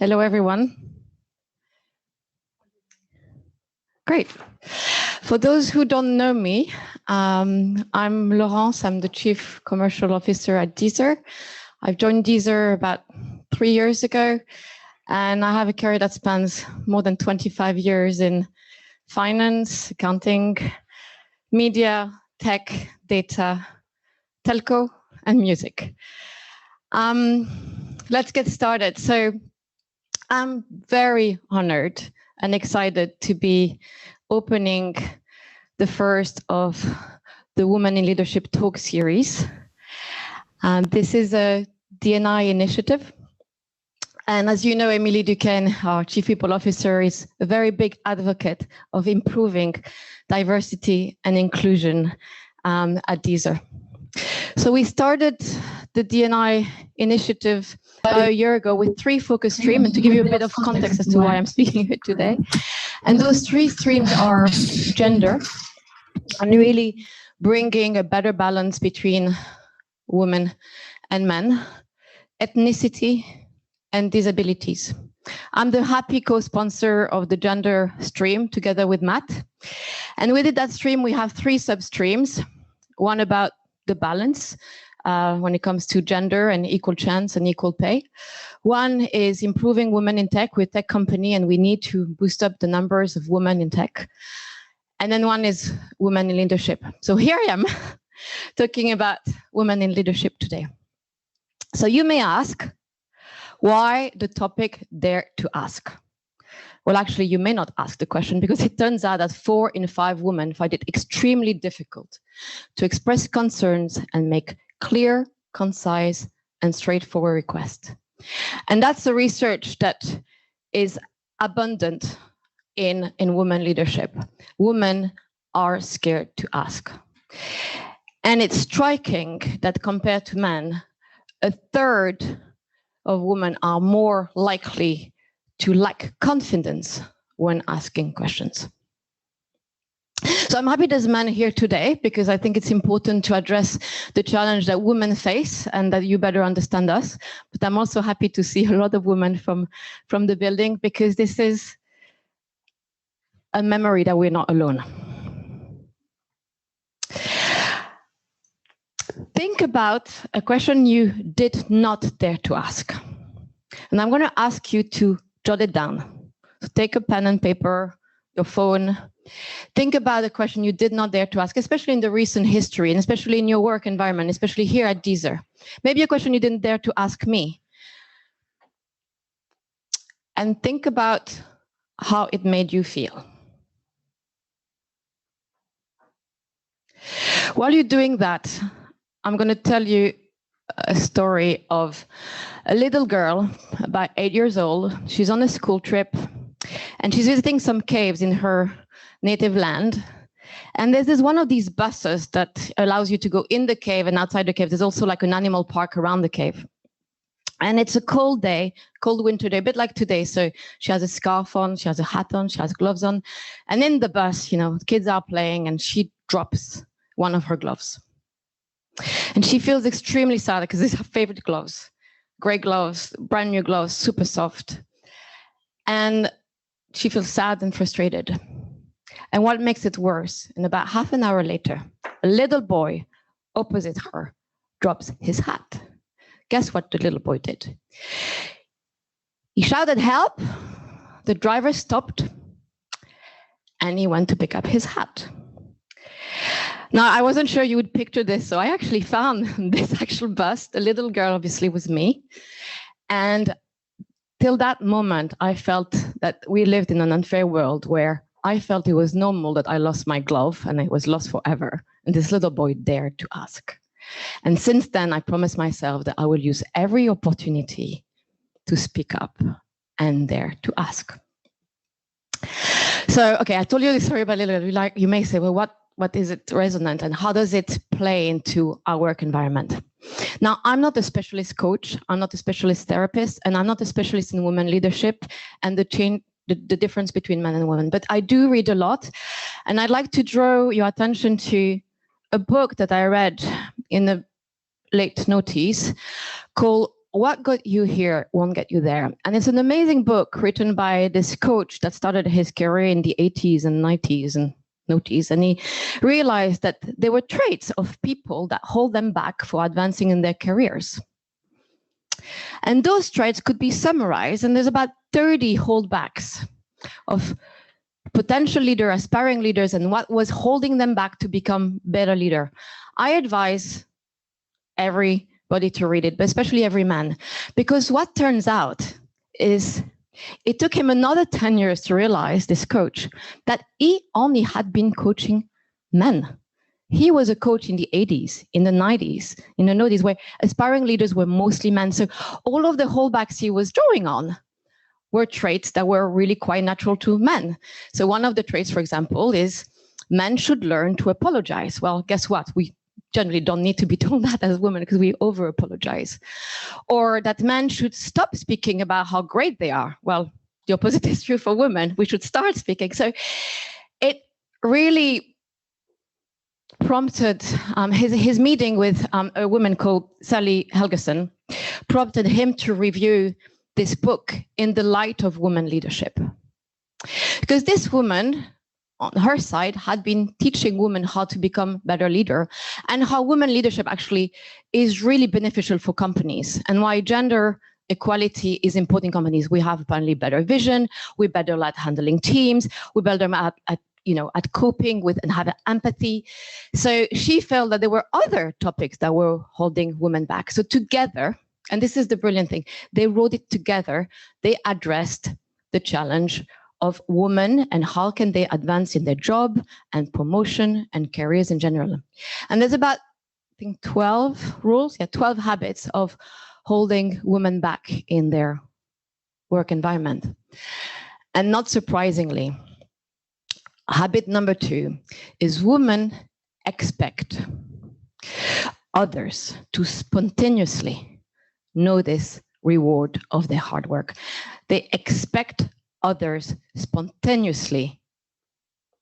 Hello, everyone. Great. For those who don't know me, I'm Laurence. I'm the Chief Commercial Officer at Deezer. I've joined Deezer about 3 years ago, and I have a career that spans more than 25 years in finance, accounting, media, tech, data, telco, and music. Let's get started. So I'm very honored and excited to be opening the first of the Women in Leadership Talk series. This is a D&I initiative. And as you know, Emily Duquesne, our Chief People Officer, is a very big advocate of improving diversity and inclusion at Deezer. So we started the D&I initiative a year ago with 3 focus streams, and to give you a bit of context as to why I'm speaking here today. And those 3 streams are gender, and really bringing a better balance between women and men, ethnicity, and disabilities. I'm the happy co-sponsor of the gender stream together with Matt. And within that stream, we have 3 sub-streams, one about the balance when it comes to gender and equal chance and equal pay. One is improving women in tech with Tech Company, and we need to boost up the numbers of women in tech. And then one is women in leadership. So here I am talking about women in leadership today. So you may ask, why the topic Dare to Ask? Well, actually, you may not ask the question because it turns out that 4 in 5 women find it extremely difficult to express concerns and make clear, concise, and straightforward requests. And that's the research that is abundant in women leadership. Women are scared to ask. And it's striking that compared to men, 1/3 of women are more likely to lack confidence when asking questions. So I'm happy there's men here today because I think it's important to address the challenge that women face and that you better understand us. But I'm also happy to see a lot of women from the building because this is a memory that we're not alone. Think about a question you did not dare to ask. And I'm going to ask you to jot it down. So take a pen and paper, your phone. Think about a question you did not dare to ask, especially in the recent history, and especially in your work environment, especially here at Deezer. Maybe a question you didn't dare to ask me. And think about how it made you feel. While you're doing that, I'm going to tell you a story of a little girl, about 8 years old. She's on a school trip, and she's visiting some caves in her native land. And there's this one of these buses that allows you to go in the cave, and outside the cave, there's also like an animal park around the cave. And it's a cold day, cold winter day, a bit like today. So she has a scarf on, she has a hat on, she has gloves on. And in the bus, you know, kids are playing, and she drops one of her gloves. And she feels extremely sad because these are her favorite gloves, gray gloves, brand new gloves, super soft. And she feels sad and frustrated. And what makes it worse, and about half an hour later, a little boy opposite her drops his hat. Guess what the little boy did? He shouted, "Help!" The driver stopped, and he went to pick up his hat. Now, I wasn't sure you would picture this, so I actually found this actual bus. The little girl obviously was me. And till that moment, I felt that we lived in an unfair world where I felt it was normal that I lost my glove and it was lost forever. And this little boy dared to ask. And since then, I promised myself that I will use every opportunity to speak up and dare to ask. So, okay, I told you this story about little girl. Like, you may say, well, what is it resonant and how does it play into our work environment? Now, I'm not a specialist coach, I'm not a specialist therapist, and I'm not a specialist in women leadership and the difference between men and women, but I do read a lot. And I'd like to draw your attention to a book that I read in the late noughties called what got you here won't get you there. And it's an amazing book written by this coach that started his career in the 80s and 90s and noughties. And he realized that there were traits of people that hold them back for advancing in their careers. And those traits could be summarized, and there's about 30 holdbacks of potential leader, aspiring leaders, and what was holding them back to become better leader. I advise everybody to read it, but especially every man, because what turns out is it took him another 10 years to realize, this coach, that he only had been coaching men. He was a coach in the 80s, in the 90s, in the noughties, where aspiring leaders were mostly men. So all of the holdbacks he was drawing on were traits that were really quite natural to men. So one of the traits, for example, is men should learn to apologize. Well, guess what? We generally don't need to be told that as women because we over-apologize. Or that men should stop speaking about how great they are. Well, the opposite is true for women. We should start speaking. So it really prompted his meeting with a woman called Sally Helgeson, prompted him to review this book in the light of women leadership. Because this woman, on her side, had been teaching women how to become better leader and how women leadership actually is really beneficial for companies and why gender equality is important in companies. We have apparently better vision, we're better at handling teams, we're better at coping with and have empathy. So she felt that there were other topics that were holding women back. So together, and this is the brilliant thing, they wrote it together, they addressed the challenge of women and how can they advance in their job and promotion and careers in general. And there's about, I think, 12 rules, 12 habits of holding women back in their work environment. And not surprisingly, habit number 2 is women expect others to spontaneously notice reward of their hard work. They expect others spontaneously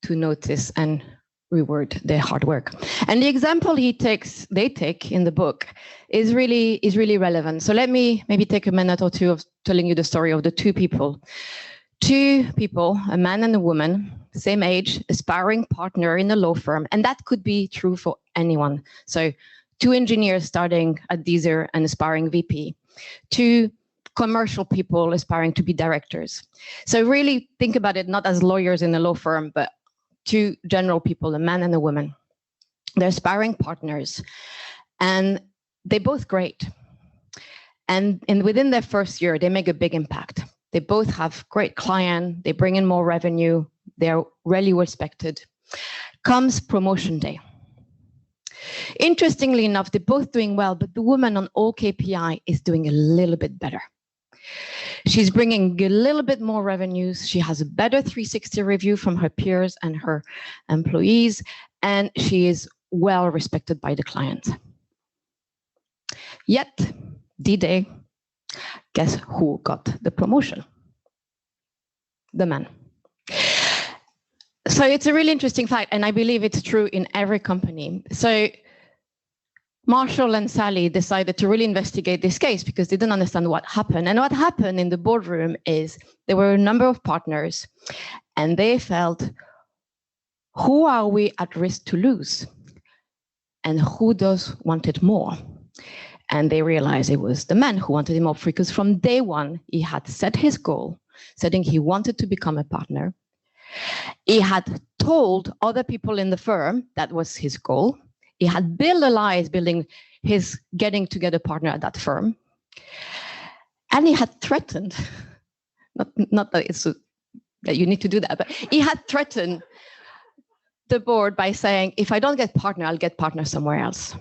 to notice and reward their hard work. And the example they take in the book is really relevant. So let me maybe take a minute or two of telling you the story of the two people. Two people, a man and a woman, same age, aspiring partner in a law firm. And that could be true for anyone. So 2 engineers starting at Deezer and aspiring VP. 2 commercial people aspiring to be directors. So really think about it not as lawyers in a law firm, but 2 general people, a man and a woman. They're aspiring partners and they're both great. And within their first year, they make a big impact. They both have great client, they bring in more revenue, they're really respected. Comes promotion day. Interestingly enough, they're both doing well, but the woman on all KPI is doing a little bit better. She's bringing a little bit more revenues. She has a better 360 review from her peers and her employees, and she is well respected by the client. Yet, D-Day, guess who got the promotion? The man. So it's a really interesting fact, and I believe it's true in every company. So Marshall and Sally decided to really investigate this case because they didn't understand what happened. And what happened in the boardroom is there were a number of partners, and they felt, who are we at risk to lose? And who does want it more? And they realized it was the man who wanted him more because from day one, he had set his goal, saying he wanted to become a partner. He had told other people in the firm that was his goal. He had built allies building his getting together partner at that firm. And he had threatened, not that it's that you need to do that, but he had threatened the board by saying, if I don't get partner, I'll get partner somewhere else.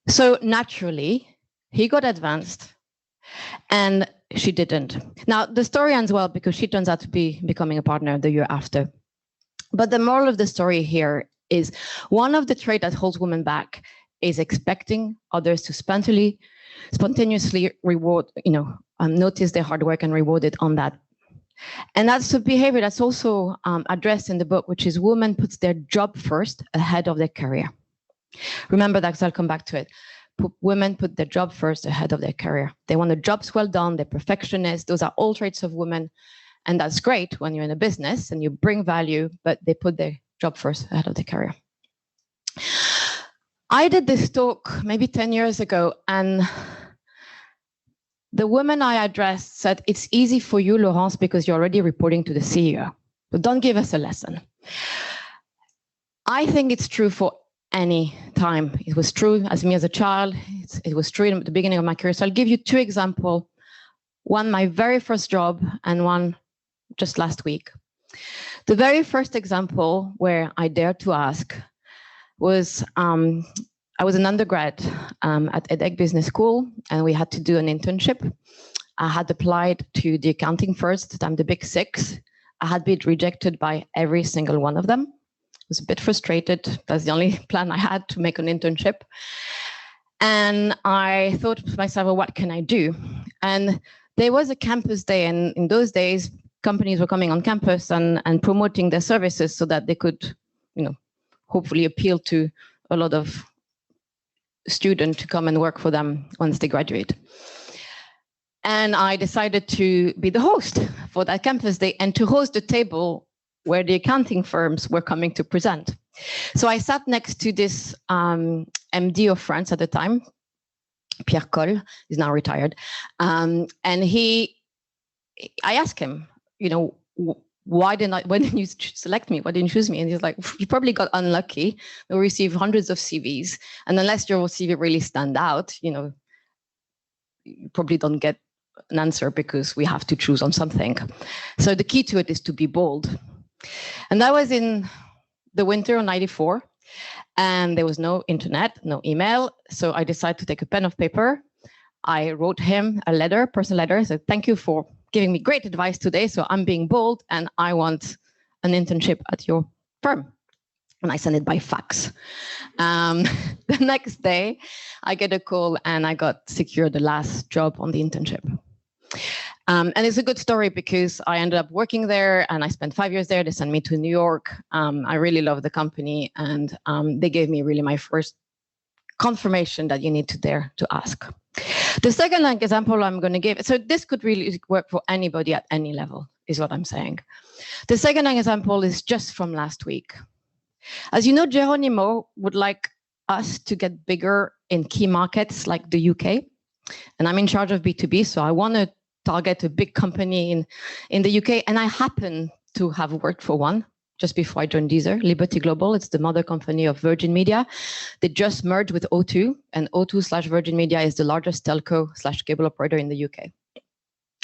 So naturally, he got advanced and she didn't. Now, the story ends well because she turns out to be becoming a partner the year after. But the moral of the story here is one of the traits that holds women back is expecting others to spontaneously reward, notice their hard work and reward it on that. And that's a behavior that's also addressed in the book, which is women puts their job first ahead of their career. Remember that, because I'll come back to it. women put their job first ahead of their career. They want the jobs well done, they're perfectionists. Those are all traits of women. And that's great when you're in a business and you bring value, but they put their job first ahead of their career. I did this talk maybe 10 years ago, and the woman I addressed said, it's easy for you, Laurence, because you're already reporting to the CEO. But don't give us a lesson. I think it's true for any time. It was true as me as a child. It was true at the beginning of my career. So I'll give you two examples. One, my very first job, and one just last week. The very first example where I dared to ask was, I was an undergrad at edX Business School, and we had to do an internship. I had applied to the accounting first, at the time the Big Six. I had been rejected by every single one of them. I was a bit frustrated. That's the only plan I had, to make an internship. And I thought to myself, well, what can I do? And there was a campus day, and in those days, companies were coming on campus and promoting their services so that they could, hopefully appeal to a lot of students to come and work for them once they graduate. And I decided to be the host for that campus day and to host a table where the accounting firms were coming to present. So I sat next to this MD of France at the time, Pierre Coll, he's now retired. And I asked him, why didn't you select me? Why didn't you choose me? And he's like, you probably got unlucky. We receive hundreds of CVs. And unless your CV really stand out, you probably don't get an answer because we have to choose on something. So the key to it is to be bold. And that was in the winter of '94. And there was no internet, no email. So I decided to take a pen of paper. I wrote him a letter, personal letter, said, thank you for giving me great advice today. So I'm being bold and I want an internship at your firm. And I sent it by fax. The next day, I get a call and I got secured the last job on the internship. And it's a good story because I ended up working there and I spent 5 years there. They sent me to New York. I really love the company, and they gave me really my first confirmation that you need to dare to ask. The second example I'm going to give, so this could really work for anybody at any level, is what I'm saying. The second example is just from last week. As you know, Geronimo would like us to get bigger in key markets like the UK. And I'm in charge of B2B, so I want to target a big company in the UK. And I happen to have worked for one just before I joined Deezer, Liberty Global. It's the mother company of Virgin Media. They just merged with O2, and O2/Virgin Media is the largest telco/cable operator in the UK.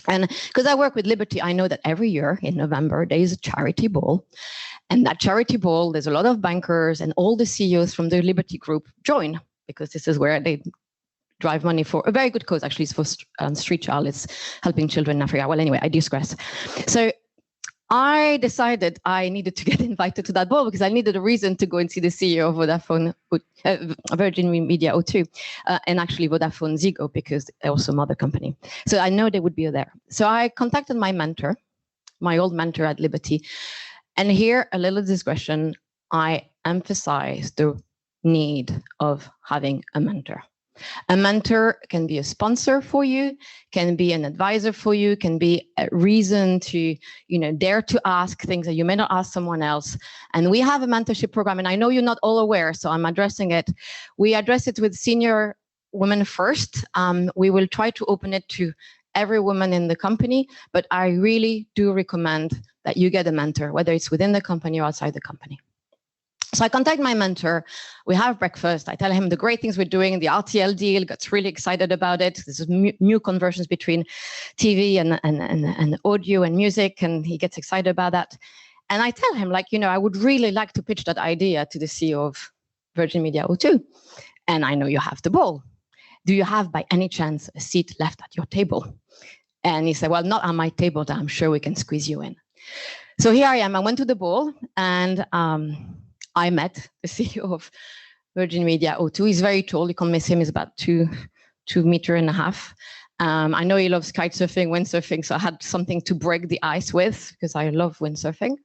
And because I work with Liberty, I know that every year in November, there is a charity ball. And that charity ball, there's a lot of bankers and all the CEOs from the Liberty Group join, because this is where they drive money for a very good cause. Actually, it's for Street Child. It's helping children in Africa. Well, anyway, I digress. So I decided I needed to get invited to that ball because I needed a reason to go and see the CEO of Vodafone, Virgin Media O2, and actually Vodafone Ziggo, because they're also a mother company. So I know they would be there. So I contacted my mentor, my old mentor at Liberty. And here, a little discretion, I emphasize the need of having a mentor. A mentor can be a sponsor for you, can be an advisor for you, can be a reason to, dare to ask things that you may not ask someone else. And we have a mentorship program, and I know you're not all aware, so I'm addressing it. We address it with senior women first. We will try to open it to every woman in the company, but I really do recommend that you get a mentor, whether it's within the company or outside the company. So I contact my mentor, we have breakfast, I tell him the great things we're doing, the RTL deal, gets really excited about it. There's new conversions between TV and audio and music, and he gets excited about that. And I tell him, I would really like to pitch that idea to the CEO of Virgin Media O2. And I know you have the ball. Do you have, by any chance, a seat left at your table? And he said, well, not on my table, but I'm sure we can squeeze you in. So here I am. I went to the ball, and I met the CEO of Virgin Media O2. He's very tall. You can't miss him. He's about 2.5 meters. I know he loves kite surfing, windsurfing, so I had something to break the ice with because I love windsurfing.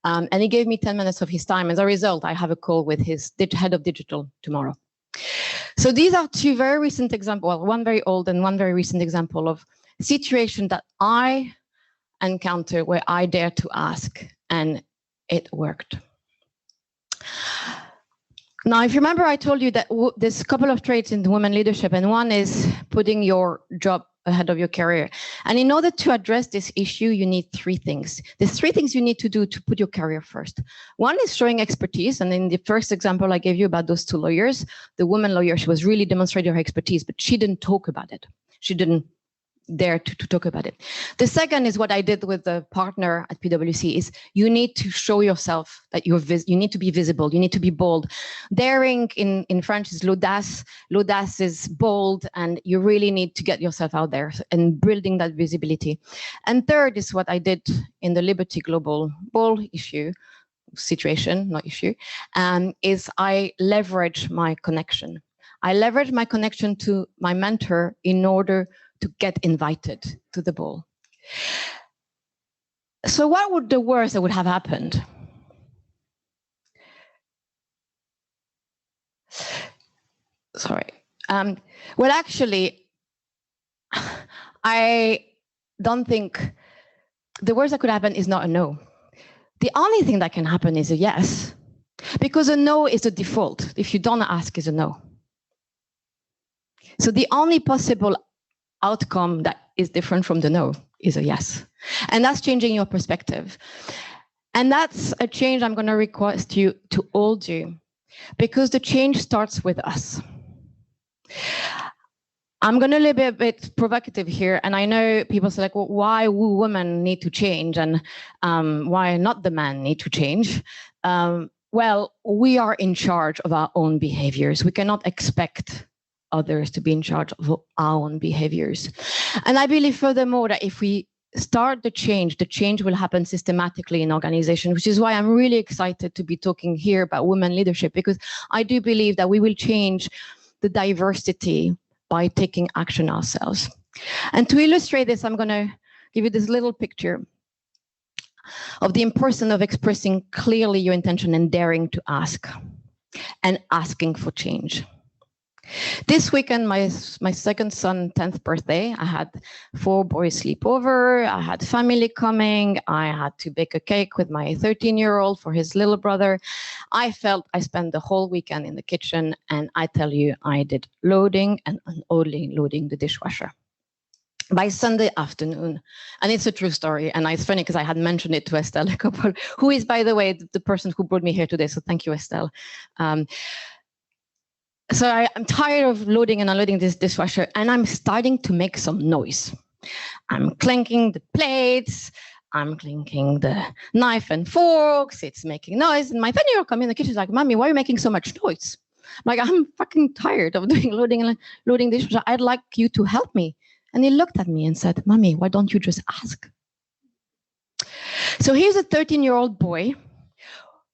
And he gave me 10 minutes of his time. As a result, I have a call with his head of digital tomorrow. So these are two very recent examples, well, one very old and one very recent example of situation that I encountered where I dared to ask and it worked. Now, if you remember, I told you that there's a couple of traits in women leadership, and one is putting your job ahead of your career. And in order to address this issue, you need three things. There's three things you need to do to put your career first. One is showing expertise. And in the first example I gave you about those two lawyers, the woman lawyer, she was really demonstrating her expertise, but she didn't talk about it. She didn't dare to talk about it. The second is what I did with the partner at PwC is you need to show yourself that you need to be visible. You need to be bold. Daring in French is l'audace. L'audace is bold, and you really need to get yourself out there and building that visibility. And third is what I did in the Liberty Global Ball situation, not issue, is I leverage my connection. I leverage my connection to my mentor in order to get invited to the ball. So what would the worst that would have happened? Sorry. Well, actually, I don't think the worst that could happen is not a no. The only thing that can happen is a yes, because a no is a default. If you don't ask, is a no. So the only possible outcome that is different from the no is a yes. And that's changing your perspective. And that's a change I'm going to request you to all do, because the change starts with us. I'm going to be a bit provocative here. And I know people say, like, well, why do women need to change? And why not the man need to change? Well, we are in charge of our own behaviors. We cannot expect others to be in charge of our own behaviors. And I believe furthermore that if we start the change will happen systematically in organizations, which is why I'm really excited to be talking here about women leadership, because I do believe that we will change the diversity by taking action ourselves. And to illustrate this, I'm going to give you this little picture of the importance of expressing clearly your intention and daring to ask and asking for change. This weekend, my second son's 10th birthday, I had 4 boys sleep over, I had family coming, I had to bake a cake with my 13-year-old for his little brother. I felt I spent the whole weekend in the kitchen, and I tell you, I did loading and only loading the dishwasher. By Sunday afternoon, and it's a true story, and it's funny because I had mentioned it to Estelle a couple, who is, by the way, the person who brought me here today, so thank you, Estelle. So I'm tired of loading and unloading this dishwasher, and I'm starting to make some noise. I'm clanking the plates, I'm clinking the knife and forks, it's making noise, and my 10-year-old comes in the kitchen is like, Mommy, why are you making so much noise? I'm like, I'm fucking tired of doing loading and loading dishwasher. I'd like you to help me. And he looked at me and said, Mommy, why don't you just ask? So here's a 13-year-old boy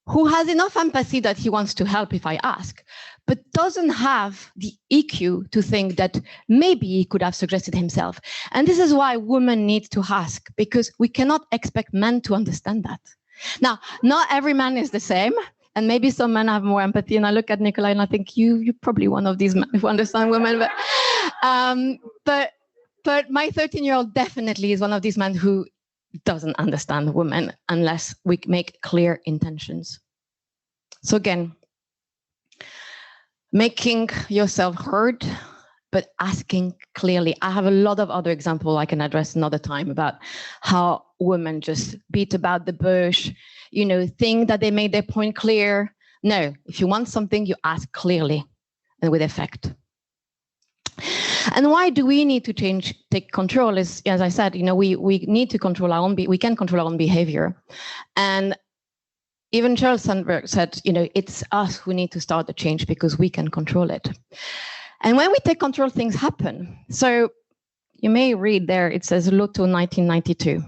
who has enough empathy that he wants to help if I ask, but doesn't have the EQ to think that maybe he could have suggested himself. And this is why women need to ask, because we cannot expect men to understand that. Now, not every man is the same, and maybe some men have more empathy. And I look at Nikolai and I think you're probably one of these men who understand women. But my 13-year-old definitely is one of these men who doesn't understand women unless we make clear intentions. So again, making yourself heard, but asking clearly. I have a lot of other examples I can address another time about how women just beat about the bush, think that they made their point clear. No, if you want something, you ask clearly and with effect. And why do we need to take control? Is, as I said, we need to control our own. We can control our own behavior, and even Sheryl Sandberg said, it's us who need to start the change because we can control it. And when we take control, things happen. So you may read there, it says Lotto 1992.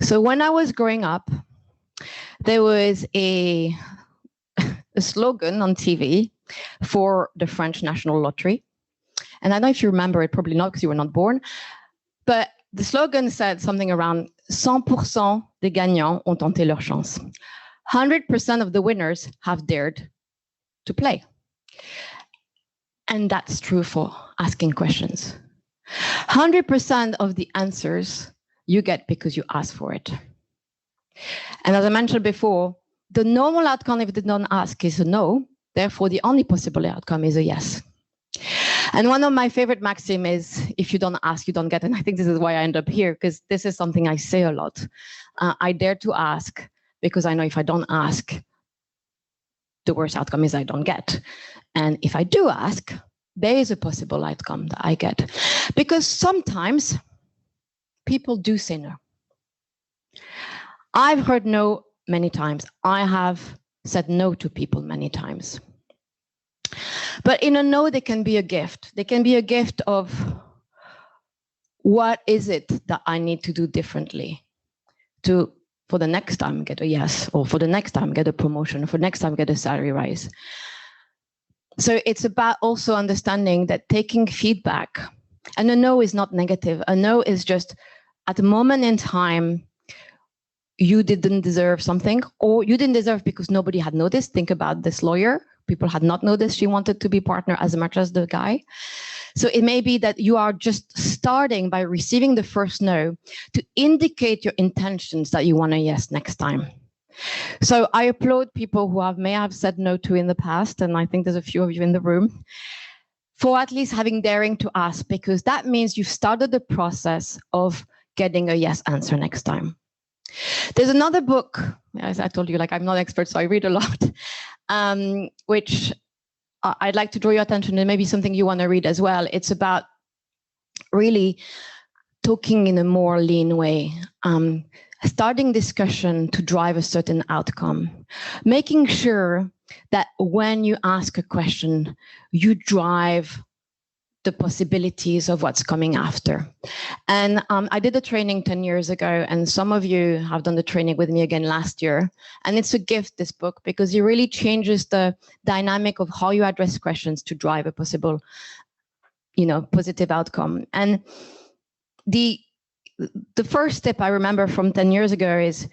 So when I was growing up, there was a slogan on TV for the French National Lottery. And I don't know if you remember it, probably not because you were not born, but the slogan said something around 100% des gagnants ont tenté leur chance. 100% of the winners have dared to play. And that's true for asking questions. 100% of the answers you get because you ask for it. And as I mentioned before, the normal outcome if they don't ask is a no. Therefore, the only possible outcome is a yes. And one of my favorite maxims is, if you don't ask, you don't get. And I think this is why I end up here, because this is something I say a lot. I dare to ask because I know if I don't ask, the worst outcome is I don't get. And if I do ask, there is a possible outcome that I get. Because sometimes people do say no. I've heard no many times. I have said no to people many times. But in a no, there can be a gift. There can be a gift of what is it that I need to do differently to, for the next time, get a yes, or for the next time, get a promotion, or for the next time, get a salary rise. So it's about also understanding that taking feedback, and a no is not negative. A no is just at a moment in time, you didn't deserve something, or you didn't deserve because nobody had noticed. Think about this lawyer. People had not noticed she wanted to be partner as much as the guy. So it may be that you are just starting by receiving the first no to indicate your intentions that you want a yes next time. So I applaud people who may have said no to in the past, and I think there's a few of you in the room, for at least having daring to ask, because that means you've started the process of getting a yes answer next time. There's another book, as I told you, like I'm not an expert, so I read a lot, which I'd like to draw your attention to, maybe something you want to read as well. It's about really talking in a more lean way, starting discussion to drive a certain outcome, making sure that when you ask a question, you drive the possibilities of what's coming after. And I did a training 10 years ago, and some of you have done the training with me again last year. And it's a gift, this book, because it really changes the dynamic of how you address questions to drive a possible, positive outcome. And the first step I remember from 10 years ago is,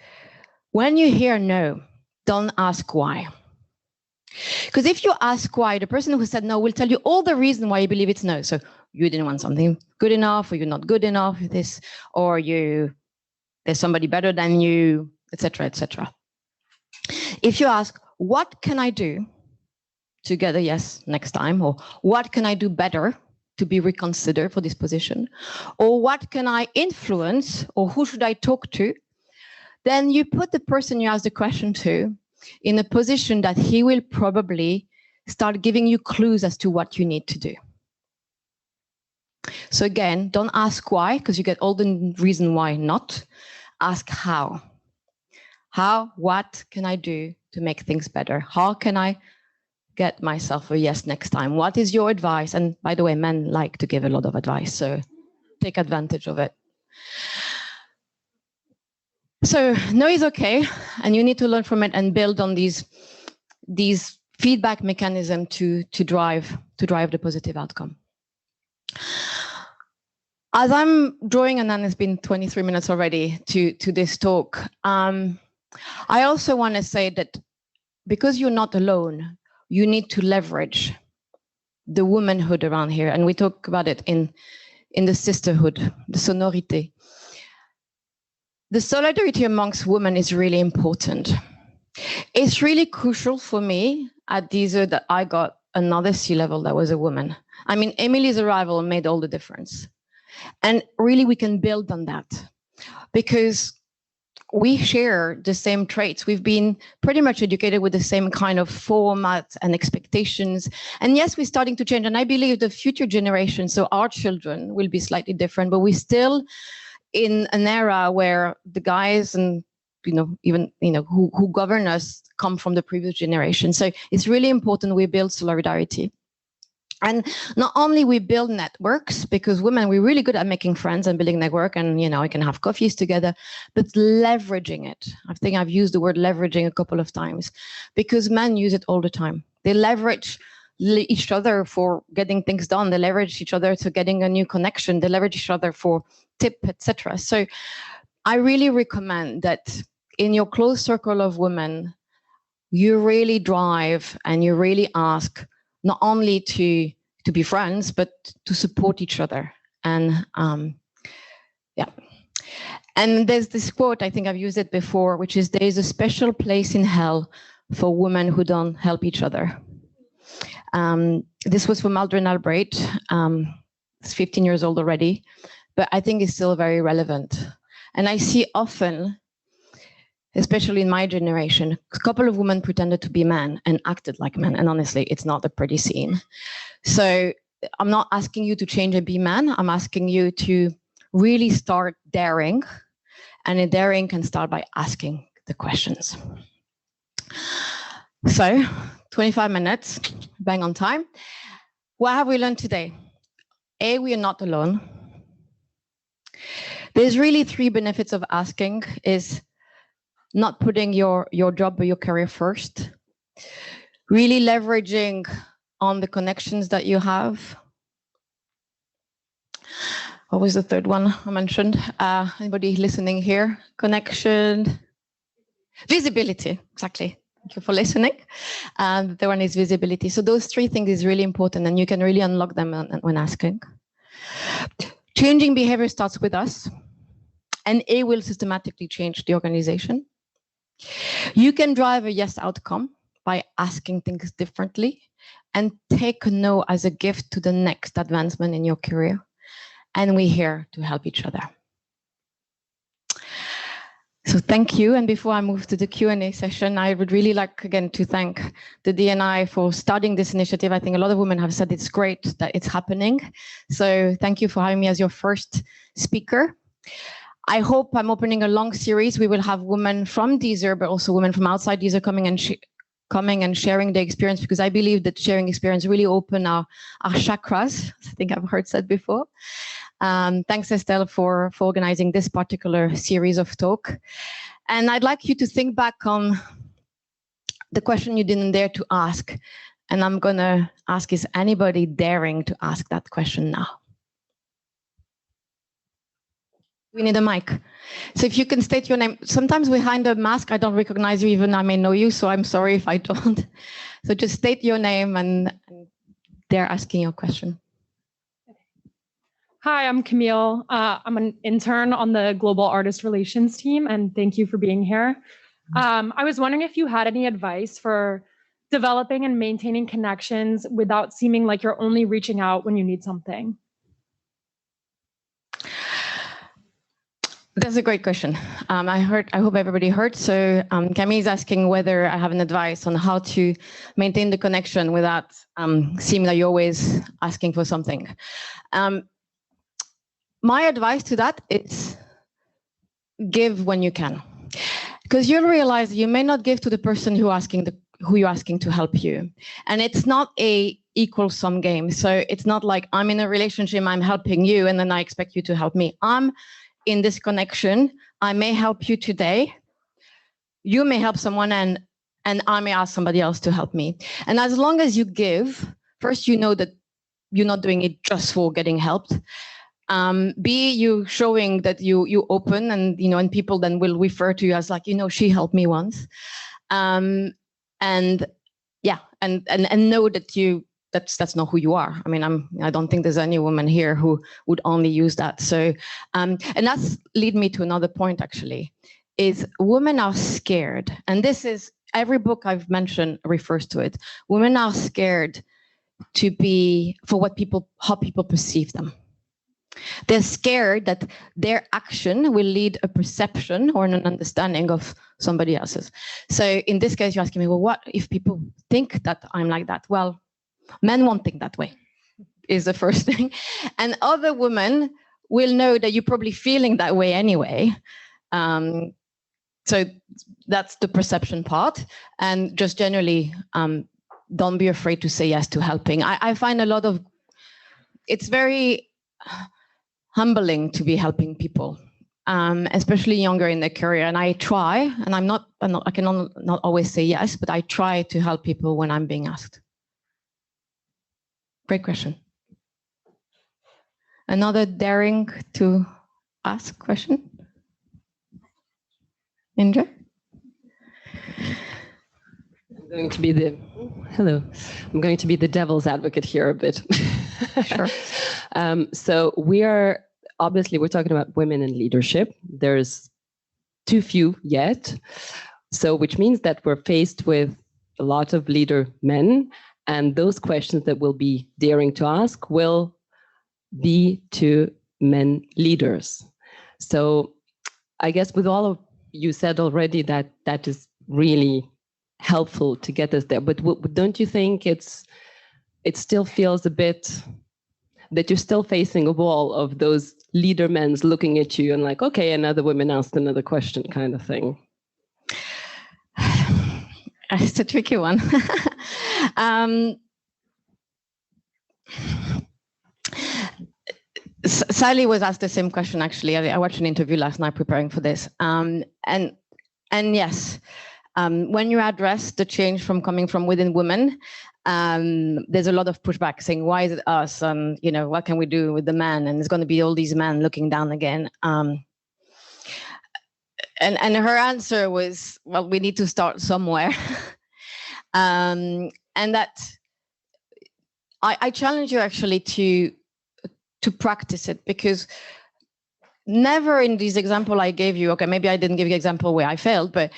when you hear no, don't ask why. Because if you ask why, the person who said no will tell you all the reason why you believe it's no. So you didn't want something good enough, or you're not good enough, or there's somebody better than you, etc., etc. If you ask, what can I do to get a yes next time? Or what can I do better to be reconsidered for this position? Or what can I influence? Or who should I talk to? Then you put the person you ask the question to in a position that he will probably start giving you clues as to what you need to do. So again, don't ask why, because you get all the reason why not. Ask how. How, what can I do to make things better? How can I get myself a yes next time? What is your advice? And by the way, men like to give a lot of advice, so take advantage of it. So no is okay, and you need to learn from it and build on these feedback mechanisms to drive the positive outcome. As I'm drawing, and then it's been 23 minutes already to this talk, I also want to say that because you're not alone, you need to leverage the womanhood around here, and we talk about it in the sisterhood, the sonorité. The solidarity amongst women is really important. It's really crucial for me at Deezer that I got another C-level that was a woman. I mean, Emily's arrival made all the difference. And really, we can build on that because we share the same traits. We've been pretty much educated with the same kind of format and expectations. And yes, we're starting to change. And I believe the future generation, so our children, will be slightly different, but we still in an era where the guys and who govern us come from the previous generation. So it's really important we build solidarity. And not only we build networks, because women, we're really good at making friends and building network, and we can have coffees together, but leveraging it. I think I've used the word leveraging a couple of times, because men use it all the time. They leverage each other for getting things done. They leverage each other to getting a new connection. They leverage each other for tip, etc. So I really recommend that in your close circle of women, you really drive and you really ask not only to to be friends, but to support each other. And yeah. And there's this quote, I think I've used it before, which is, there is a special place in hell for women who don't help each other. This was from Aldrin Albright. It's 15 years old already, but I think it's still very relevant. And I see often, especially in my generation, a couple of women pretended to be men and acted like men. And honestly, it's not a pretty scene. So I'm not asking you to change and be man. I'm asking you to really start daring. And a daring can start by asking the questions. So 25 minutes, bang on time. What have we learned today? A, we are not alone. There's really 3 benefits of asking: is not putting your job or your career first, really leveraging on the connections that you have. What was the third one I mentioned? Anybody listening here? Connection, visibility, exactly. Thank you for listening. The one is visibility. So those 3 things is really important, and you can really unlock them when asking. Changing behavior starts with us, and A will systematically change the organization. You can drive a yes outcome by asking things differently, and take a no as a gift to the next advancement in your career. And we're here to help each other. So thank you. And before I move to the Q&A session, I would really like, again, to thank the D&I for starting this initiative. I think a lot of women have said it's great that it's happening. So thank you for having me as your first speaker. I hope I'm opening a long series. We will have women from Deezer, but also women from outside Deezer coming and sharing their experience, because I believe that sharing experience really open our chakras. I think I've heard said before. Thanks, Estelle, for organizing this particular series of talk. And I'd like you to think back on the question you didn't dare to ask. And I'm going to ask, is anybody daring to ask that question now? We need a mic. So if you can state your name. Sometimes behind a mask, I don't recognize you, even I may know you, so I'm sorry if I don't. So just state your name and they're asking your question. Hi, I'm Camille. I'm an intern on the Global Artist Relations team, and thank you for being here. I was wondering if you had any advice for developing and maintaining connections without seeming like you're only reaching out when you need something. That's a great question. I hope everybody heard. So Camille is asking whether I have an advice on how to maintain the connection without seeming that you're always asking for something. My advice to that is give when you can, because you'll realize you may not give to the person who you're asking to help you, and it's not a equal sum game. So it's not like I'm in a relationship, I'm helping you, and then I expect you to help me. I'm in this connection. I may help you today. You may help someone, and I may ask somebody else to help me. And as long as you give, first, you know that you're not doing it just for getting helped. B, you showing that you open, and and people then will refer to you as like, she helped me once, and yeah, and know that that's not who you are. I mean, I don't think there's any woman here who would only use that. So, and that's lead me to another point actually, is women are scared, and this is every book I've mentioned refers to it. Women are scared for how people perceive them. They're scared that their action will lead a perception or an understanding of somebody else's. So in this case, you're asking me, well, what if people think that I'm like that? Well, men won't think that way, is the first thing. And other women will know that you're probably feeling that way anyway. So that's the perception part. And just generally, don't be afraid to say yes to helping. I find it's very humbling to be helping people, especially younger in their career. And I try, and I can not always say yes, but I try to help people when I'm being asked. Great question. Another daring to ask question? Indra? I'm going to be the Hello. I'm going to be the devil's advocate here a bit. Sure. So we're talking about women in leadership. There's too few yet. So which means that we're faced with a lot of leader men, and those questions that we'll be daring to ask will be to men leaders. So I guess with all of you said already that is really helpful to get us there. But don't you think it still feels a bit that you're still facing a wall of those leader men looking at you and like, okay, another woman asked another question kind of thing? It's a tricky one. Sally was asked the same question, actually. I watched an interview last night preparing for this. And yes, when you address the change from coming from within women, there's a lot of pushback saying, why is it us? What can we do with the men? And there's going to be all these men looking down again. And her answer was, well, we need to start somewhere. And that I challenge you actually to practice it, because never in this example I gave you, okay, maybe I didn't give you an example where I failed, but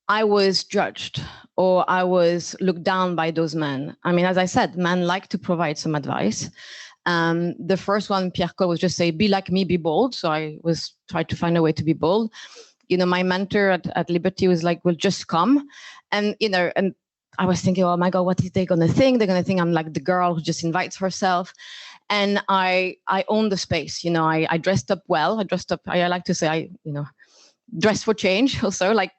I was judged or I was looked down by those men. I mean, as I said, men like to provide some advice. The first one, Pierre Cole, was just say, be like me, be bold. So I was trying to find a way to be bold. My mentor at Liberty was like, well, just come. And I was thinking, oh my God, what is they going to think? They're going to think I'm like the girl who just invites herself. And I own the space. I dressed up well. I like to say I dressed for change also, like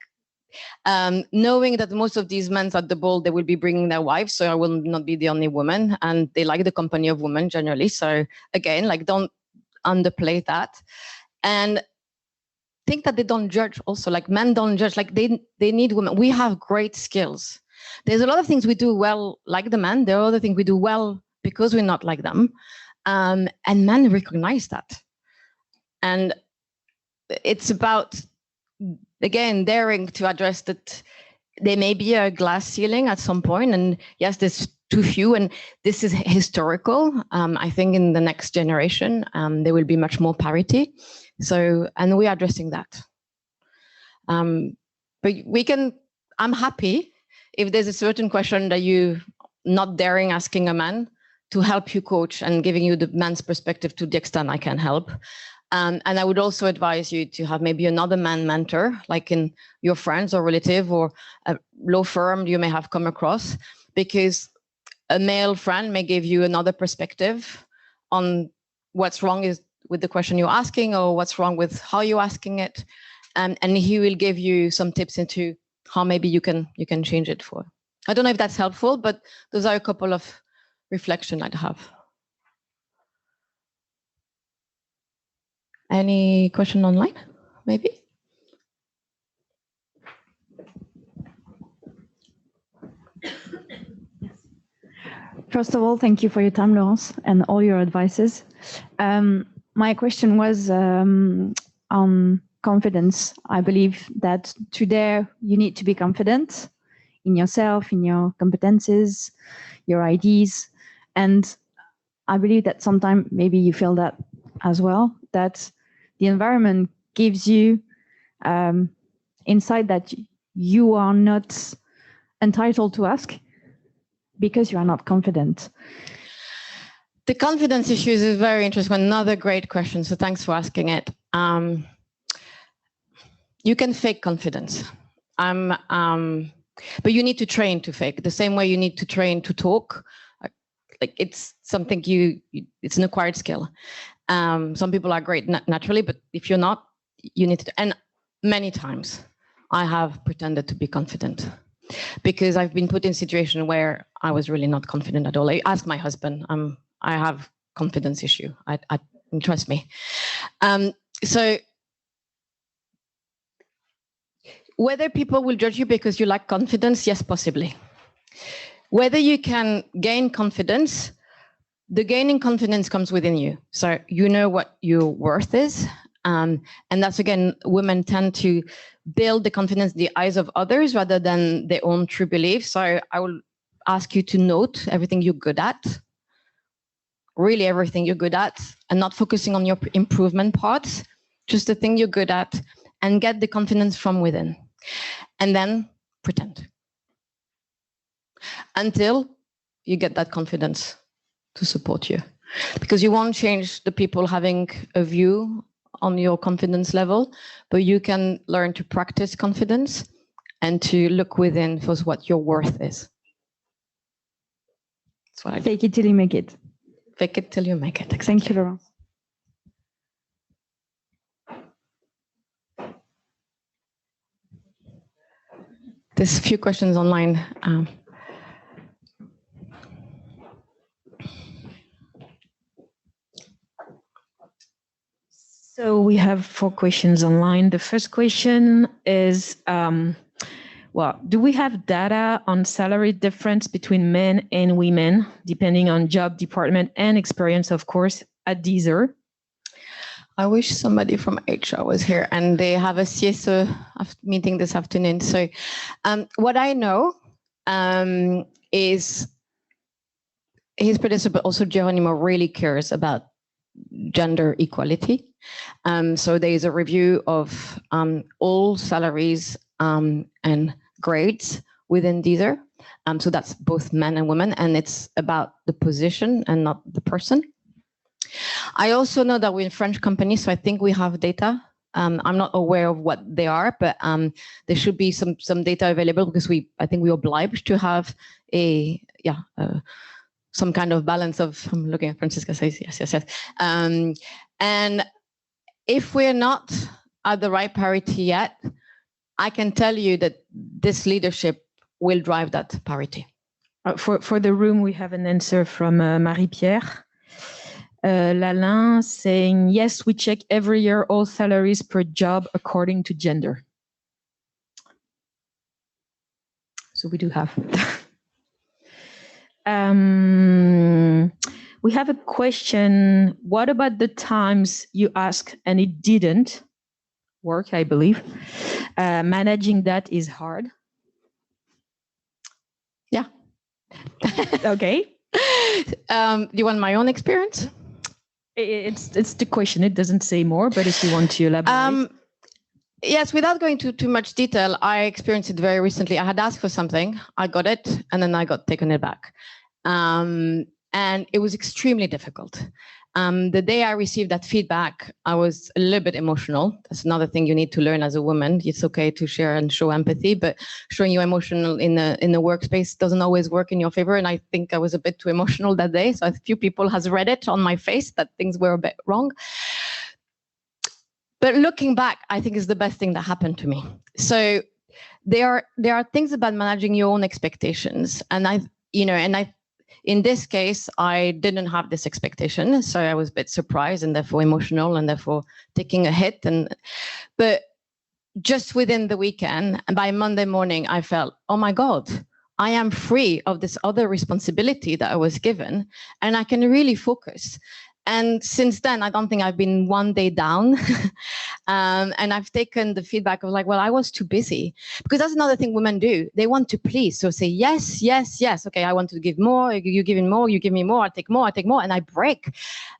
knowing that most of these men at the ball, they will be bringing their wives. So I will not be the only woman, and they like the company of women generally. So again, like, don't underplay that. And think that they don't judge also, like men don't judge, like they need women. We have great skills. There's a lot of things we do well like the men. There are other things we do well because we're not like them. And men recognize that. And it's about, again, daring to address that there may be a glass ceiling at some point. And yes, there's too few. And this is historical. I think in the next generation, there will be much more parity. So, and we're addressing that. But I'm happy if there's a certain question that you not daring asking a man to help you coach and giving you the man's perspective to the extent I can help. And I would also advise you to have maybe another man mentor, like in your friends or relative or a law firm you may have come across, because a male friend may give you another perspective on what's wrong with the question you're asking or what's wrong with how you're asking it. And he will give you some tips into how maybe you can change it for. I don't know if that's helpful, but those are a couple of reflections I'd have. Any question online, maybe? First of all, thank you for your time, Laurence, and all your advices. My question was on confidence. I believe that today you need to be confident in yourself, in your competences, your ideas. And I believe that sometimes maybe you feel that as well, that the environment gives you insight that you are not entitled to ask because you are not confident. The confidence issue is a very interesting one. Another great question. So thanks for asking it. You can fake confidence. But you need to train to fake. The same way you need to train to talk. Like it's something it's an acquired skill. Some people are great naturally, but if you're not, you need to. And many times I have pretended to be confident because I've been put in a situation where I was really not confident at all. I asked my husband, I have confidence issue. I trust me. So whether people will judge you because you lack confidence, yes, possibly. Whether you can gain confidence, the gaining confidence comes within you. So you know what your worth is. And that's, again, women tend to build the confidence in the eyes of others rather than their own true beliefs. So ask you to note everything you're good at, really everything you're good at, and not focusing on your improvement parts, just the thing you're good at, and get the confidence from within. And then pretend until you get that confidence to support you. Because you won't change the people having a view on your confidence level, but you can learn to practice confidence and to look within for what your worth is. That's what I do. Fake it till you make it. Fake it till you make it. Exactly. Thank you, Laurence. There's a few questions online. So we have 4 questions online. The first question is, well, do we have data on salary difference between men and women, depending on job, department, and experience, of course, at Deezer? I wish somebody from HR was here, and they have a CSO meeting this afternoon. So what I know is his predecessor, but also Geronimo, really cares about gender equality. So there is a review of all salaries and grades within Deezer. So that's both men and women, and it's about the position and not the person. I also know that we're in French companies, so I think we have data. I'm not aware of what they are, but there should be some data available, because I think we're obliged to have some kind of balance of. I'm looking at Francisca says yes. And if we're not at the right parity yet, I can tell you that this leadership will drive that parity. For the room, we have an answer from Marie-Pierre. Lalin saying, yes, we check every year all salaries per job according to gender. So we do have. We have a question. What about the times you ask and it didn't work, I believe? Managing that is hard. Yeah. Okay. Do you want my own experience? It's the question. It doesn't say more, but if you want to elaborate. Yes, without going to too much detail, I experienced it very recently. I had asked for something, I got it, and then I got taken it back. And it was extremely difficult. The day I received that feedback, I was a little bit emotional. That's another thing you need to learn as a woman. It's okay to share and show empathy, but showing you emotional in the workspace doesn't always work in your favor. And I think I was a bit too emotional that day. So a few people has read it on my face that things were a bit wrong. But looking back, I think is the best thing that happened to me. So there are things about managing your own expectations, and in this case, I didn't have this expectation, so I was a bit surprised and therefore emotional and therefore taking a hit. But just within the weekend, and by Monday morning, I felt, oh my God, I am free of this other responsibility that I was given, and I can really focus. And since then, I don't think I've been one day down. And I've taken the feedback of like, well, I was too busy. Because that's another thing women do. They want to please. So say, yes, yes, yes. Okay, I want to give more. You give me more. You give me more. I take more. I take more. And I break.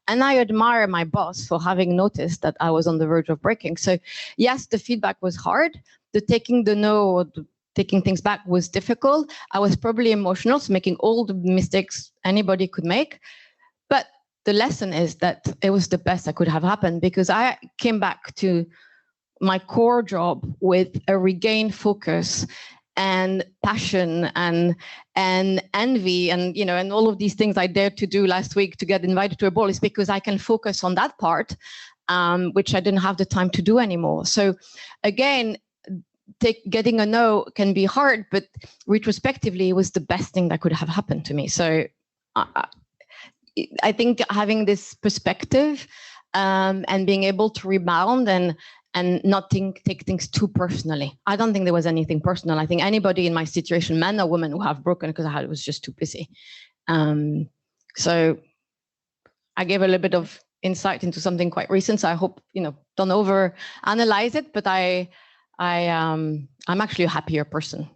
And I admire my boss for having noticed that I was on the verge of breaking. So yes, the feedback was hard. The taking the no, or taking things back was difficult. I was probably emotional, so making all the mistakes anybody could make. But the lesson is that it was the best that could have happened, because I came back to my core job with a regained focus and passion and envy and all of these things I dared to do last week to get invited to a ball is because I can focus on that part, which I didn't have the time to do anymore. So again, getting a no can be hard, but retrospectively, it was the best thing that could have happened to me. So I think having this perspective and being able to rebound and not take things too personally. I don't think there was anything personal. I think anybody in my situation, men or women, who have broken because I was just too busy. So I gave a little bit of insight into something quite recent. So I hope, don't over analyze it, but I'm actually a happier person.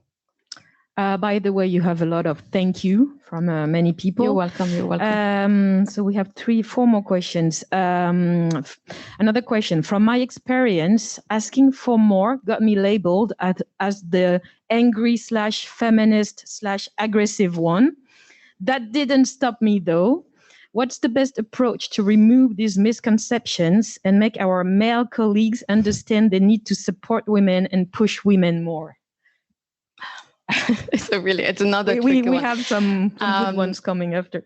By the way, you have a lot of thank you from many people. You're welcome. You're welcome. So we have 4 more questions. Another question. From my experience, asking for more got me labeled as the angry/feminist/aggressive one. That didn't stop me though. What's the best approach to remove these misconceptions and make our male colleagues understand the need to support women and push women more? It's another we tricky one. have some good ones coming after.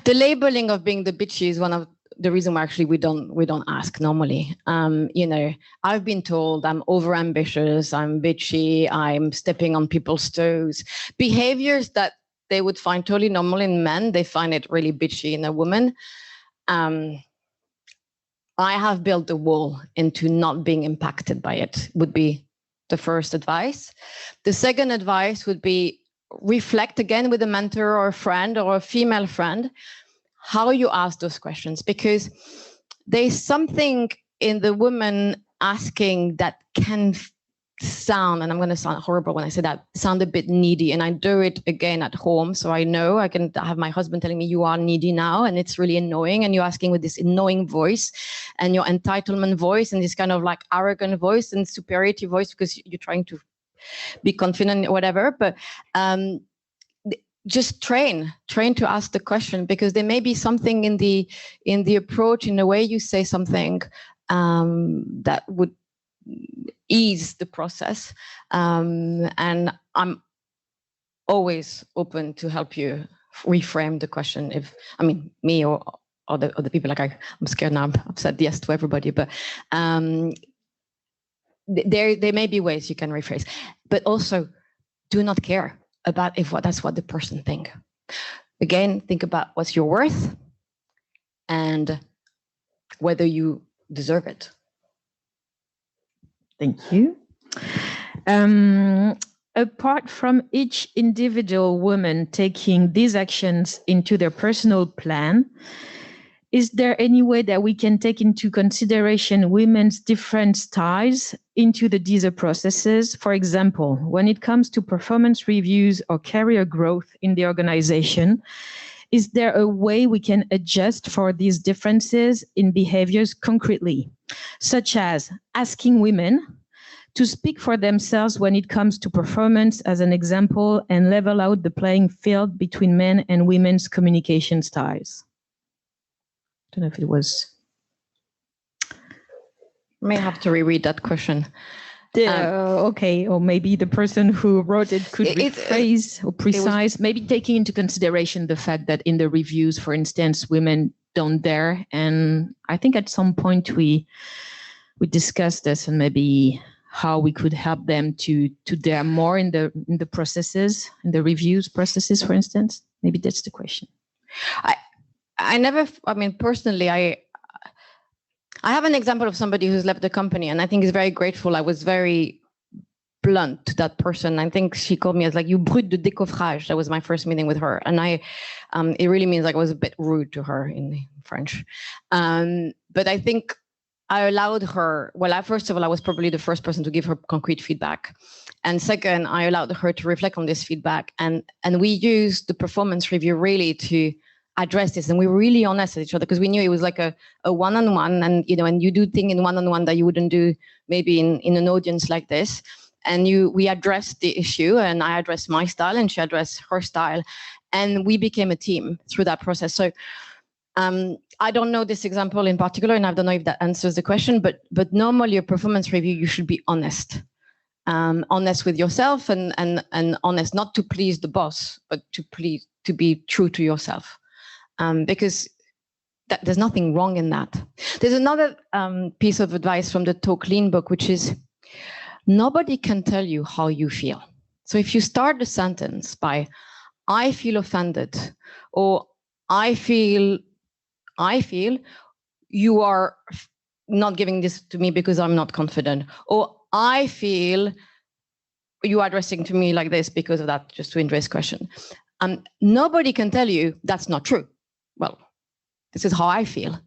The labeling of being the bitchy is one of the reason why actually we don't ask normally. I've been told I'm overambitious, I'm bitchy, I'm stepping on people's toes. Behaviors that they would find totally normal in men, they find it really bitchy in a woman. I have built a wall into not being impacted by it, would be the first advice. The second advice would be reflect again with a mentor or a friend or a female friend, how you ask those questions, because there's something in the woman asking that can sound, and I'm going to sound horrible when I say that, sound a bit needy. And I do it again at home. So I know I can have my husband telling me you are needy now, and it's really annoying. And you're asking with this annoying voice and your entitlement voice and this kind of like arrogant voice and superiority voice because you're trying to be confident or whatever. But just train to ask the question, because there may be something in the approach, in the way you say something that would ease the process, and I'm always open to help you reframe the question. If me or the people, like I'm scared now, I've said yes to everybody, but there may be ways you can rephrase, but also do not care about that's what the person think. Again, think about what's your worth and whether you deserve it. Thank you. Apart from each individual woman taking these actions into their personal plan, is there any way that we can take into consideration women's different styles into the DISA processes? For example, when it comes to performance reviews or career growth in the organization, is there a way we can adjust for these differences in behaviors concretely, such as asking women to speak for themselves when it comes to performance as an example, and level out the playing field between men and women's communication styles? I don't know if it was. May have to reread that question. Okay, or maybe the person who wrote it could rephrase or precise, maybe taking into consideration the fact that in the reviews, for instance, women don't dare. And I think at some point we discussed this, and maybe how we could help them to dare more in the processes, in the reviews processes, for instance. Maybe that's the question. Personally, I have an example of somebody who's left the company, and I think is very grateful. I was very blunt to that person. I think she called me as like, you brute de décoffrage. That was my first meeting with her. And it really means like I was a bit rude to her in French. But I think I allowed her, first of all, I was probably the first person to give her concrete feedback. And second, I allowed her to reflect on this feedback. And we used the performance review really to address this. And we were really honest with each other, because we knew it was like a one-on-one, and and you do things in one-on-one that you wouldn't do maybe in an audience like this. And we addressed the issue, and I addressed my style and she addressed her style, and we became a team through that process. So I don't know this example in particular, and I don't know if that answers the question, but normally a performance review, you should be honest. Honest with yourself, and honest not to please the boss, but to be true to yourself. Because there's nothing wrong in that. There's another piece of advice from the Talk Lean book, which is nobody can tell you how you feel. So if you start the sentence by, I feel offended, or I feel you are not giving this to me because I'm not confident, or I feel you are addressing to me like this because of that, just to Andre's question. Nobody can tell you that's not true. Well, this is how I feel.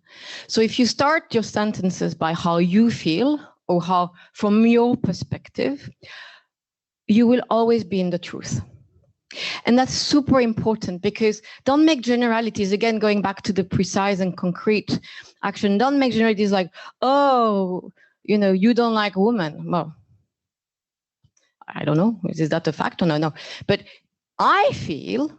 So if you start your sentences by how you feel, or how, from your perspective, you will always be in the truth. And that's super important, because don't make generalities. Again, going back to the precise and concrete action, don't make generalities like, oh, you don't like women. Well, I don't know. Is that a fact or no? But I feel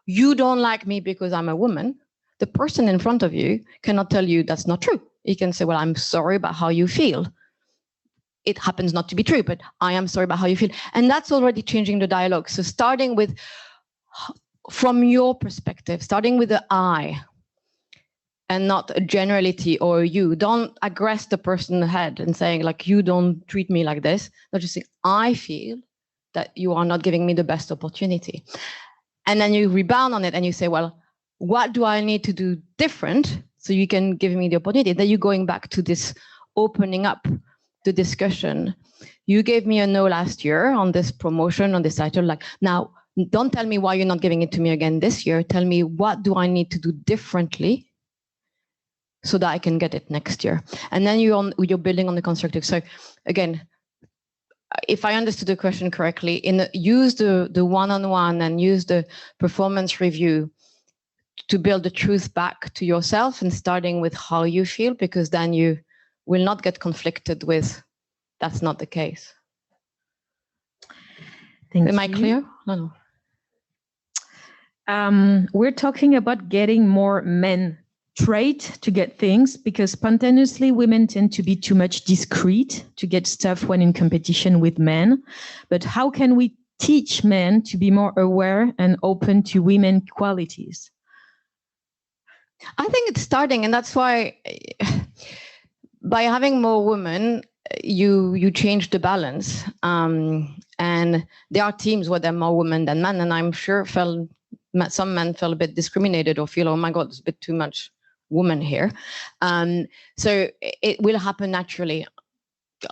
you don't like me because I'm a woman. The person in front of you cannot tell you that's not true. He can say, well, I'm sorry about how you feel. It happens not to be true, but I am sorry about how you feel. And that's already changing the dialogue. So starting with, from your perspective, starting with the I, and not a generality or a you. Don't aggress the person in the head and saying, like, you don't treat me like this. Not just say, I feel that you are not giving me the best opportunity. And then you rebound on it and you say, well, what do I need to do different so you can give me the opportunity? Then you're going back to this opening up the discussion. You gave me a no last year on this promotion, on this title. Like, now, don't tell me why you're not giving it to me again this year. Tell me, what do I need to do differently so that I can get it next year? And then you're building on the constructive. So again, if I understood the question correctly, use the one-on-one and use the performance review to build the truth back to yourself, and starting with how you feel, because then you will not get conflicted with that's not the case. Am I clear? No. We're talking about getting more men trait to get things, because spontaneously women tend to be too much discreet to get stuff when in competition with men. But how can we teach men to be more aware and open to women qualities? I think it's starting, and that's why by having more women, you change the balance. And there are teams where there are more women than men, and I'm sure some men feel a bit discriminated or feel, oh my God, it's a bit too much woman here. So it will happen naturally.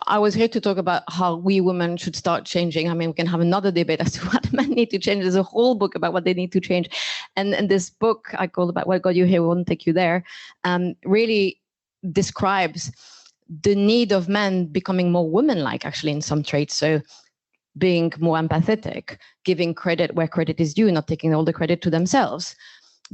I was here to talk about how we women should start changing. I mean, we can have another debate as to what men need to change. There's a whole book about what they need to change. And this book I call about What Got You Here Won't Take You There really describes the need of men becoming more woman-like, actually, in some traits. So being more empathetic, giving credit where credit is due, not taking all the credit to themselves,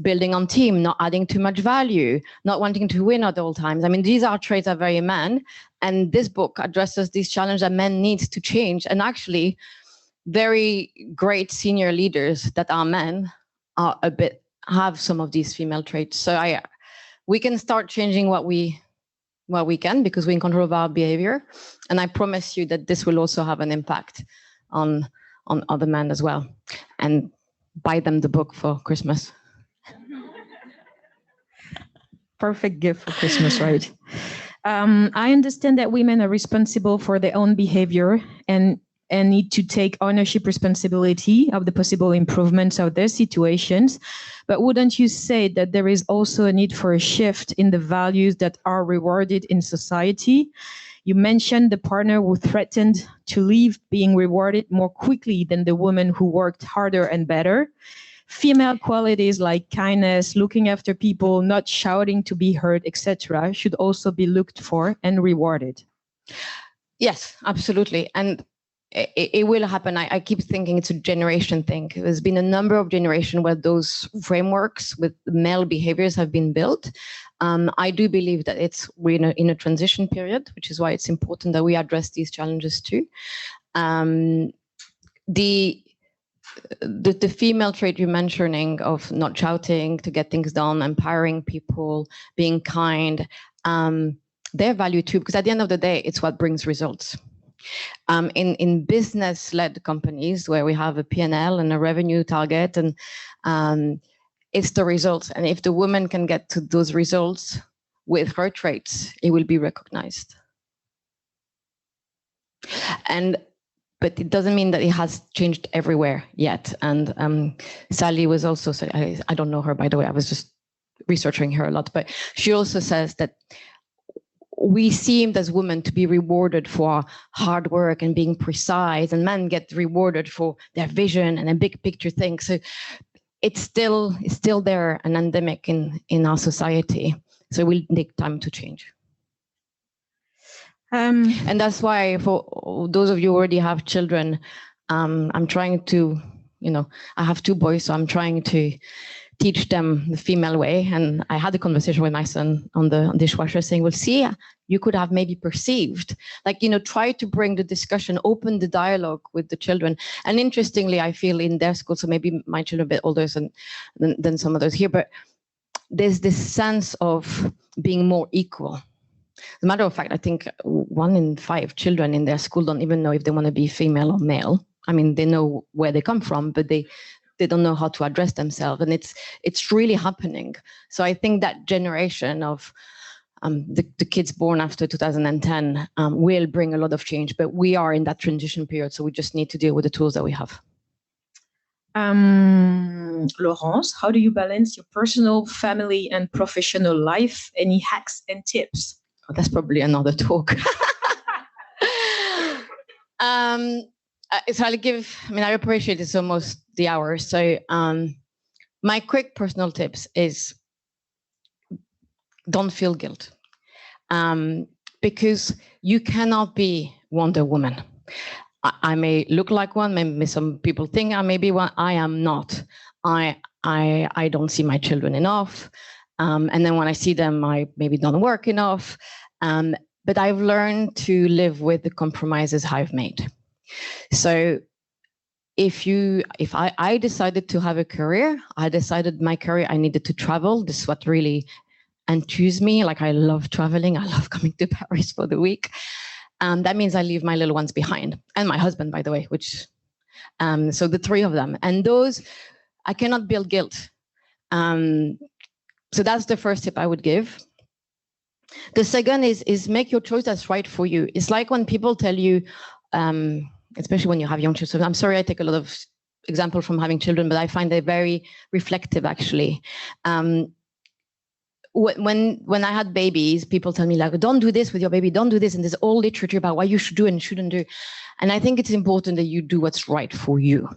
building on team, not adding too much value, not wanting to win at all times. I mean, these are traits that are very men. And this book addresses these challenges that men need to change. And actually, very great senior leaders that are men are have some of these female traits. So we can start changing what we can, because we're in control of our behavior. And I promise you that this will also have an impact on other men as well. And buy them the book for Christmas. Perfect gift for Christmas, right? I understand that women are responsible for their own behavior and need to take ownership responsibility of the possible improvements of their situations. But wouldn't you say that there is also a need for a shift in the values that are rewarded in society? You mentioned the partner who threatened to leave being rewarded more quickly than the woman who worked harder and better. Female qualities like kindness, looking after people, not shouting to be heard, etc., should also be looked for and rewarded. Yes, absolutely. And it will happen. I keep thinking it's a generation thing. There's been a number of generations where those frameworks with male behaviors have been built. I do believe that we're in a transition period, which is why it's important that we address these challenges too. The female trait you're mentioning of not shouting to get things done, empowering people, being kind, they're valued too, because at the end of the day, it's what brings results. In business-led companies where we have a P&L and a revenue target, and it's the results. And if the woman can get to those results with her traits, it will be recognized. But it doesn't mean that it has changed everywhere yet. And Sally was also, I don't know her, by the way, I was just researching her a lot, but she also says that we seem as women to be rewarded for hard work and being precise, and men get rewarded for their vision and a big picture thing. So it's still there, an endemic in our society. So it will take time to change. And that's why for those of you who already have children, I'm trying to, I have 2 boys, so I'm trying to teach them the female way. And I had a conversation with my son on the dishwasher saying, well, see, you could have maybe perceived, like, try to bring the discussion, open the dialogue with the children. And interestingly, I feel in their school, so maybe my children are a bit older than some others here, but there's this sense of being more equal. As a matter of fact, I think 1 in 5 children in their school don't even know if they want to be female or male. I mean, they know where they come from, but they don't know how to address themselves. And it's really happening. So I think that generation of the kids born after 2010 will bring a lot of change, but we are in that transition period. So we just need to deal with the tools that we have. Laurence, how do you balance your personal, family, and professional life? Any hacks and tips? Oh, that's probably another talk. So I appreciate it's almost the hour. So my quick personal tips is don't feel guilt. Because you cannot be Wonder Woman. I may look like one, maybe some people think I may be one. I am not. I don't see my children enough. And then when I see them, I maybe don't work enough. But I've learned to live with the compromises I've made. So if I decided to have a career, I decided my career, I needed to travel. This is what really enthused me. Like, I love traveling. I love coming to Paris for the week. That means I leave my little ones behind, and my husband, by the way, so the 3 of them. And those, I cannot build guilt. So that's the first tip I would give. The second is make your choice that's right for you. It's like when people tell you, especially when you have young children. I'm sorry, I take a lot of example from having children, but I find they're very reflective, actually. When I had babies, people tell me, like, don't do this with your baby, don't do this. And there's all literature about what you should do and shouldn't do. And I think it's important that you do what's right for you.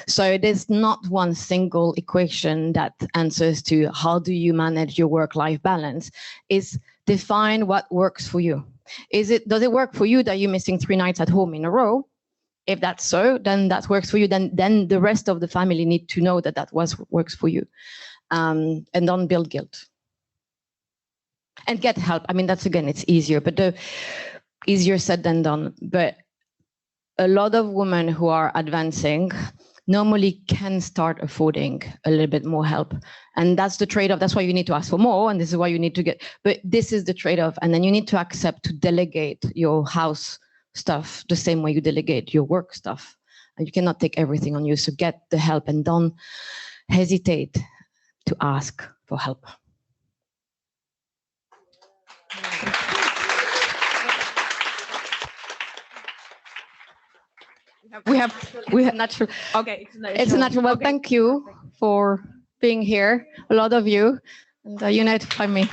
So there's not one single equation that answers to how do you manage your work-life balance. Is define what works for you. Does it work for you that you're missing 3 nights at home in a row? If that's so, then that works for you. Then the rest of the family need to know that works for you. And don't build guilt. And get help. I mean, that's, again, it's easier, but easier said than done. But a lot of women who are advancing normally can start affording a little bit more help. And that's the trade-off. That's why you need to ask for more. And this is why you need to get, but this is the trade-off. And then you need to accept to delegate your house stuff the same way you delegate your work stuff. And you cannot take everything on you. So get the help and don't hesitate to ask for help. We have natural. Okay, it's a natural. Well, okay. Thank you for being here, a lot of you, and you know to find me.